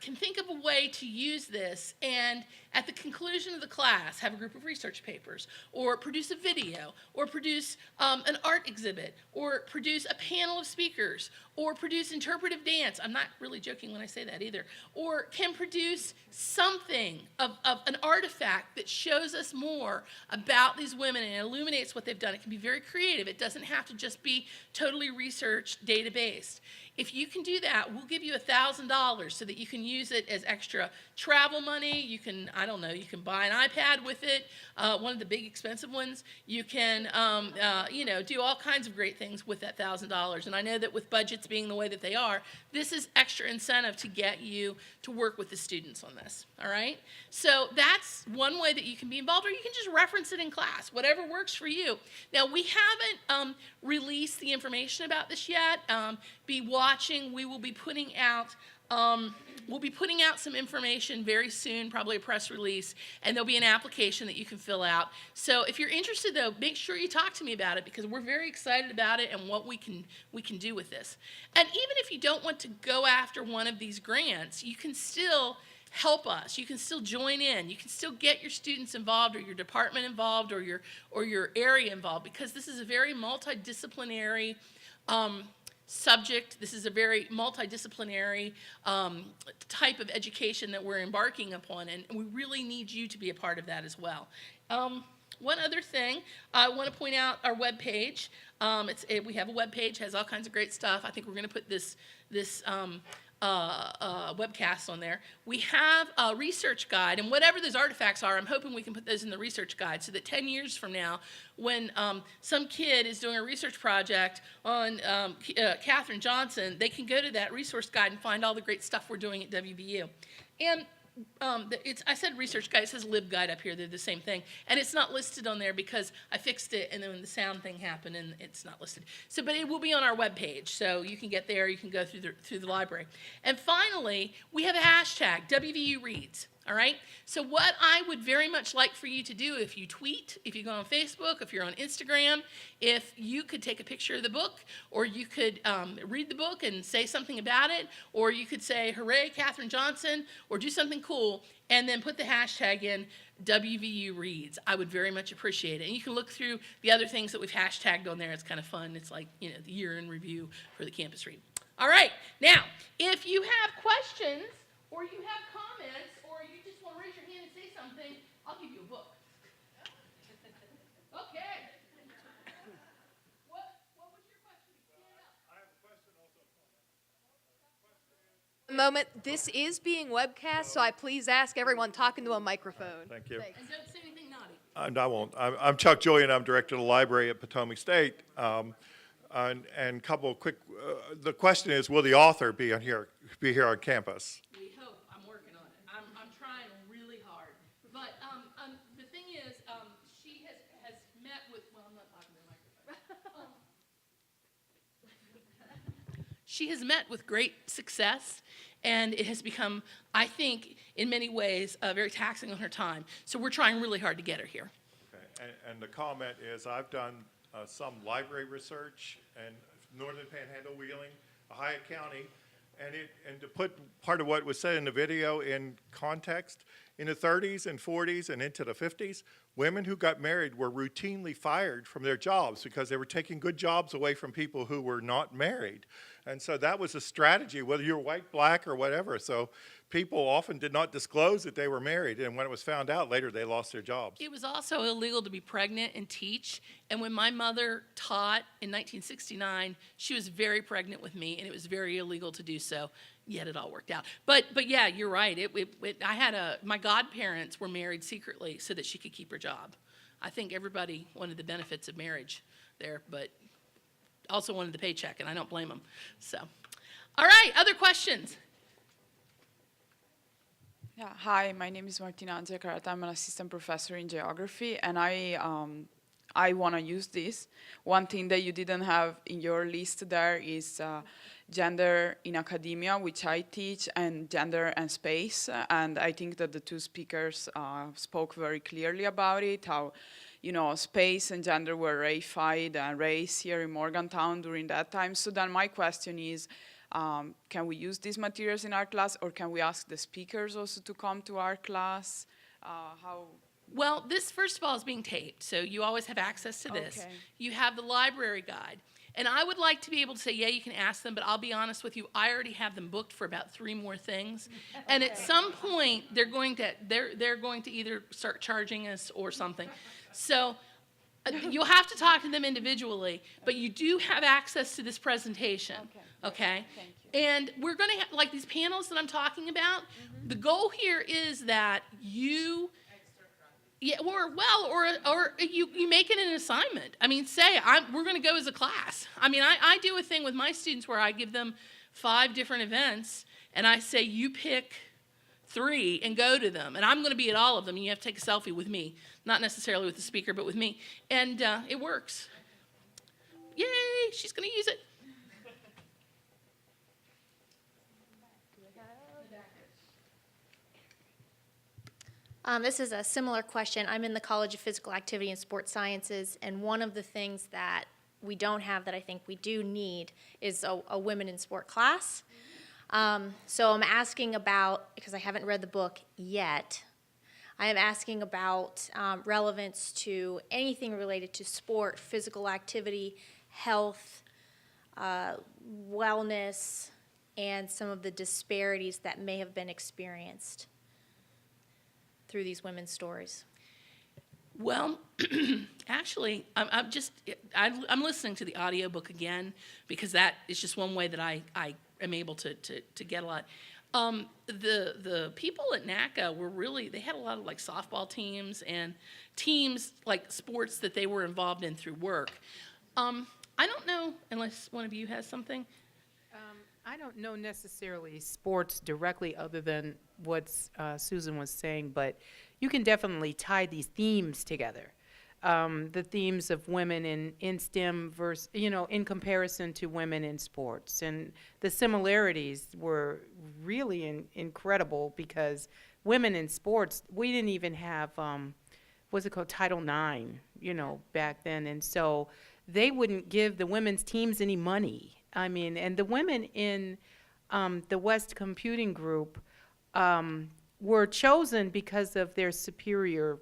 can think of a way to use this and at the conclusion of the class have a group of research papers or produce a video or produce an art exhibit or produce a panel of speakers or produce interpretive dance. I'm not really joking when I say that either. Or can produce something of an artifact that shows us more about these women and illuminates what they've done. It can be very creative. It doesn't have to just be totally research data-based. If you can do that, we'll give you $1,000 so that you can use it as extra travel money. You can, I don't know, you can buy an iPad with it, one of the big expensive ones. You can, do all kinds of great things with that $1,000. And I know that with budgets being the way that they are, this is extra incentive to get you to work with the students on this, all right? So that's one way that you can be involved, or you can just reference it in class, whatever works for you. Now, we haven't released the information about this yet. Be watching. We will be putting out some information very soon, probably a press release, and there'll be an application that you can fill out. So if you're interested, though, make sure you talk to me about it because we're very excited about it and what we can do with this. And even if you don't want to go after one of these grants, you can still help us. You can still join in. You can still get your students involved or your department involved or your area involved because this is a very multidisciplinary subject. This is a very multidisciplinary type of education that we're embarking upon, and we really need you to be a part of that as well. One other thing, I want to point out our webpage. We have a webpage, has all kinds of great stuff. I think we're going to put this webcast on there. We have a research guide, and whatever those artifacts are, I'm hoping we can put those in the research guide so that 10 years from now, when some kid is doing a research project on Katherine Johnson, they can go to that resource guide and find all the great stuff we're doing at WVU. And I said research guide, it says LibGuide up here, they're the same thing. And it's not listed on there because I fixed it and then when the sound thing happened and it's not listed. So, but it will be on our webpage, so you can get there, you can go through the library. And finally, we have a hashtag, WVU Reads. All right? So what I would very much like for you to do if you tweet, if you go on Facebook, if you're on Instagram, if you could take a picture of the book, or you could read the book and say something about it, or you could say, hooray, Katherine Johnson, or do something cool, and then put the hashtag in WVU Reads. I would very much appreciate it. And you can look through the other things that we've hashtagged on there. It's kind of fun. It's like, the year in review for the campus read. All right. Now, if you have questions, or you have comments, or you just want to raise your hand and say something, I'll give you a book. Okay. What was your question? I have a question also. Moment, this is being webcast, so I please ask everyone talking to a microphone. Thank you. And don't say anything naughty. And I won't. I'm Chuck Julian. I'm director of the library at Potomac State. And a couple of quick, the question is, will the author be here on campus? We hope. I'm working on it. I'm trying really hard. But the thing is, she has met with, well, I'm not talking to the microphone. She has met with great success, and it has become, I think, in many ways, very taxing on her time. So we're trying really hard to get her here. Okay. And the comment is, I've done some library research in Northern Panhandle, Wheeling, Ohio County, and to put part of what was said in the video in context, in the 30s and 40s and into the 50s, women who got married were routinely fired from their jobs because they were taking good jobs away from people who were not married. And so that was a strategy, whether you're white, black, or whatever. So people often did not disclose that they were married, and when it was found out later, they lost their jobs. It was also illegal to be pregnant and teach, and when my mother taught in 1969, she was very pregnant with me, and it was very illegal to do so, yet it all worked out. But yeah, you're right. My godparents were married secretly so that she could keep her job. I think everybody wanted the benefits of marriage there, but also wanted the paycheck, and I don't blame them. So, all right, other questions? Yeah, hi, my name is Martina Anzekarata. I'm an assistant professor in geography, and I want to use this. One thing that you didn't have in your list there is gender in academia, which I teach, and gender and space. And I think that the two speakers spoke very clearly about it, how, you know, space and gender were reified and raised here in Morgantown during that time. So then my question is, can we use these materials in our class, or can we ask the speakers also to come to our class? Well, this, first of all, is being taped, so you always have access to this. Okay. You have the library guide. And I would like to be able to say, yeah, you can ask them, but I'll be honest with you, I already have them booked for about 3 more things. And at some point, they're going to either start charging us or something. So you'll have to talk to them individually, but you do have access to this presentation. Okay? Thank you. And we're going to have, like these panels that I'm talking about, the goal here is that you... Yeah, or you make it an assignment. I mean, say we're going to go as a class. I mean, I do a thing with my students where I give them 5 different events, and I say you pick 3 and go to them, and I'm going to be at all of them. And you have to take a selfie with me, not necessarily with the speaker, but with me, and it works. Yay! She's going to use it. This is a similar question. I'm in the College of Physical Activity and Sports Sciences, and one of the things that we don't have that I think we do need is a women in sport class. So I'm asking about, because I haven't read the book yet, I am asking about relevance to anything related to sport, physical activity, health, wellness, and some of the disparities that may have been experienced through these women's stories. Well, actually, I'm listening to the audiobook again, because that is just one way that I am able to get a lot. The people at NACA were really, they had a lot of like softball teams and teams like sports that they were involved in through work. I don't know, unless one of you has something. I don't know necessarily sports directly other than what Susan was saying, but you can definitely tie these themes together. The themes of women in STEM versus, in comparison to women in sports. And the similarities were really incredible, because women in sports, we didn't even have, what's it called, Title IX, back then. And so they wouldn't give the women's teams any money. I mean, and the women in the West Computing Group were chosen because of their superior,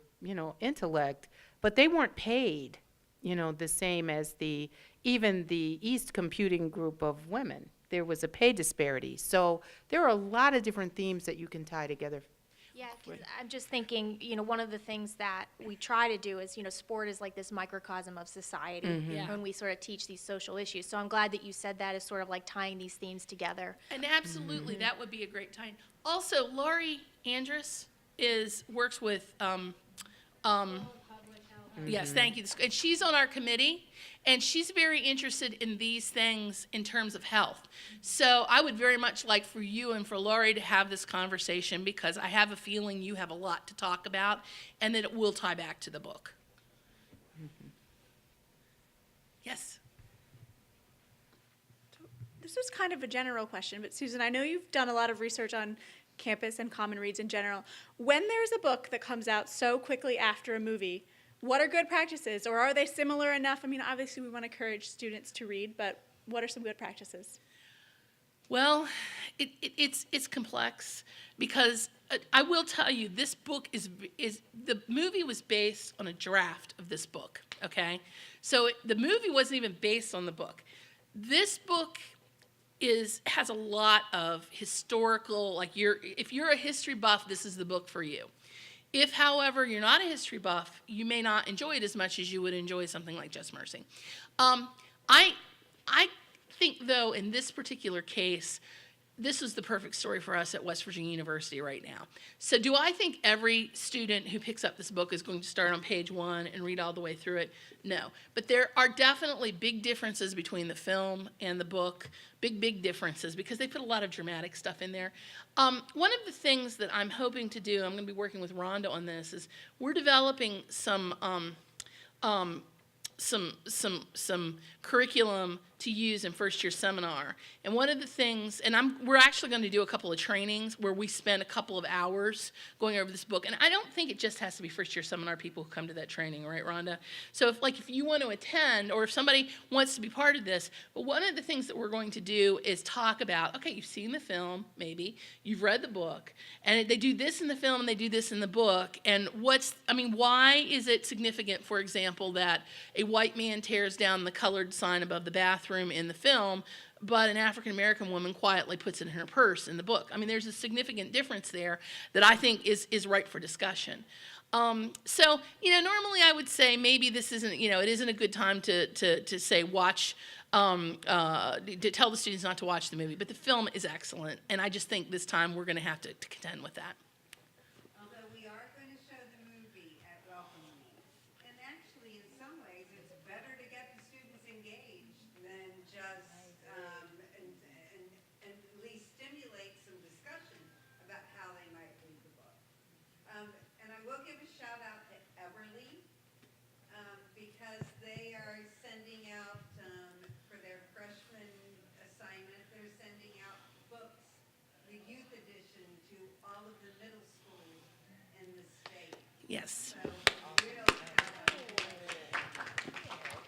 intellect, but they weren't paid, the same as even the East Computing Group of women. There was a pay disparity. So there are a lot of different themes that you can tie together. Yeah, 'cause I'm just thinking, one of the things that we try to do is, sport is like this microcosm of society Yeah. when we sort of teach these social issues. So I'm glad that you said that as sort of like tying these themes together. And absolutely, that would be a great time. Also, Laurie Andrus works with, yes, thank you. And she's on our committee, and she's very interested in these things in terms of health. So I would very much like for you and for Laurie to have this conversation, because I have a feeling you have a lot to talk about, and that it will tie back to the book. Yes? This is kind of a general question, but Susan, I know you've done a lot of research on campus and common reads in general. When there's a book that comes out so quickly after a movie, what are good practices, or are they similar enough? I mean, obviously we want to encourage students to read, but what are some good practices? Well, it's complex, because I will tell you, this book is the movie was based on a draft of this book, okay? So the movie wasn't even based on the book. This book has a lot of historical, like if you're a history buff, this is the book for you. If, however, you're not a history buff, you may not enjoy it as much as you would enjoy something like Just Mercy. I think, though, in this particular case, this is the perfect story for us at West Virginia University right now. So do I think every student who picks up this book is going to start on page 1 and read all the way through it? No. But there are definitely big differences between the film and the book, big differences, because they put a lot of dramatic stuff in there. One of the things that I'm hoping to do, I'm going to be working with Rhonda on this, is we're developing some curriculum to use in first year seminar. And one of the things, and we're actually going to do a couple of trainings where we spend a couple of hours going over this book. And I don't think it just has to be first year seminar people who come to that training, right, Rhonda? So if you want to attend, or if somebody wants to be part of this, but one of the things that we're going to do is talk about, okay, you've seen the film, maybe, you've read the book, and they do this in the film and they do this in the book, and why is it significant, for example, that a white man tears down the colored sign above the bathroom in the film, but an African-American woman quietly puts it in her purse in the book? I mean, there's a significant difference there that I think is ripe for discussion. So, normally I would say maybe this isn't, it isn't a good time to say watch, to tell the students not to watch the movie, but the film is excellent, and I just think this time we're going to have to contend with that. Although we are going to show the movie at welcome meetings, and actually in some ways it's better to get the students engaged than just, and at least stimulate some discussion about how they might read the book. And I will give a shout out to Everly, because they are sending out, for their freshman assignment, they're sending out books, the youth edition, to all of the middle schools in the state. Yes. So, real shout out to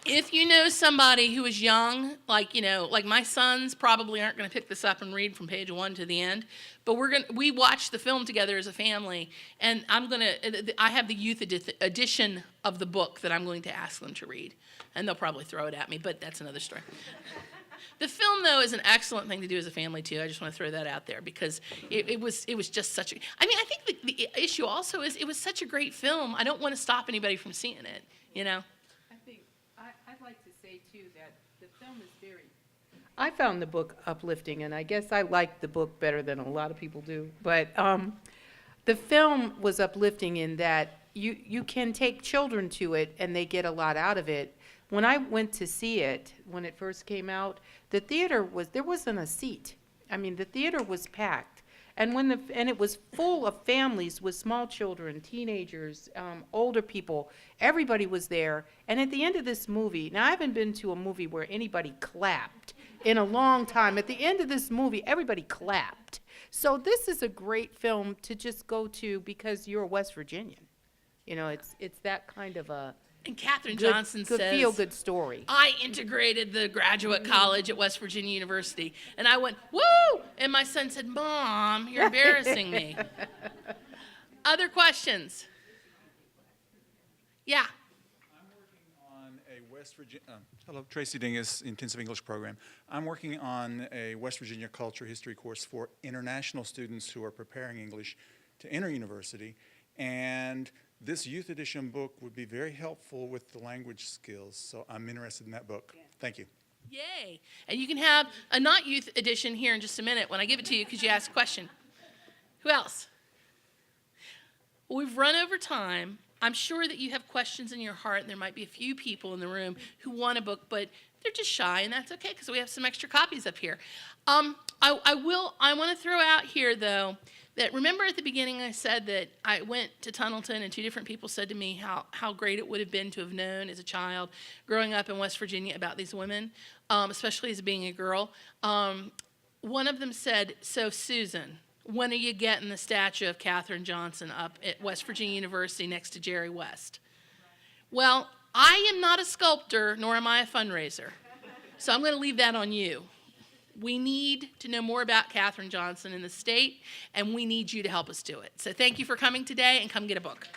Everly. If you know somebody who is young, like my sons probably aren't going to pick this up and read from page 1 to the end, but we watch the film together as a family, and I have the youth edition of the book that I'm going to ask them to read, and they'll probably throw it at me, but that's another story. The film, though, is an excellent thing to do as a family, too. I just want to throw that out there because it was just such a... I think the issue also is it was such a great film. I don't want to stop anybody from seeing it, I think I'd like to say, too, that the film is very... I found the book uplifting, and I guess I liked the book better than a lot of people do. But the film was uplifting in that you can take children to it, and they get a lot out of it. When I went to see it, when it first came out, the theater there wasn't a seat. I mean, the theater was packed. And it was full of families with small children, teenagers, older people. Everybody was there. And at the end of this movie, now I haven't been to a movie where anybody clapped in a long time. At the end of this movie, everybody clapped. So this is a great film to just go to because you're a West Virginian. It's that kind of a... And Katherine Johnson says, feel-good story. I integrated the graduate college at West Virginia University. And I went, woo! And my son said, Mom, you're embarrassing me. Other questions? Yeah. I'm working on a West Virginia, hello, Tracy Dingus, Intensive English Program. I'm working on a West Virginia Culture History course for international students who are preparing English to enter university. And this youth edition book would be very helpful with the language skills, so I'm interested in that book. Thank you. Yay. And you can have a not youth edition here in just a minute when I give it to you because you asked a question. Who else? Well, we've run over time. I'm sure that you have questions in your heart, and there might be a few people in the room who want a book, but they're just shy, and that's okay because we have some extra copies up here. I want to throw out here, though, that remember at the beginning I said that I went to Tunnelton and 2 different people said to me how great it would have been to have known as a child growing up in West Virginia about these women, especially as being a girl. One of them said, so Susan, when are you getting the statue of Katherine Johnson up at West Virginia University next to Jerry West? Well, I am not a sculptor, nor am I a fundraiser. So I'm going to leave that on you. We need to know more about Katherine Johnson in the state, and we need you to help us do it. So thank you for coming today, and come get a book.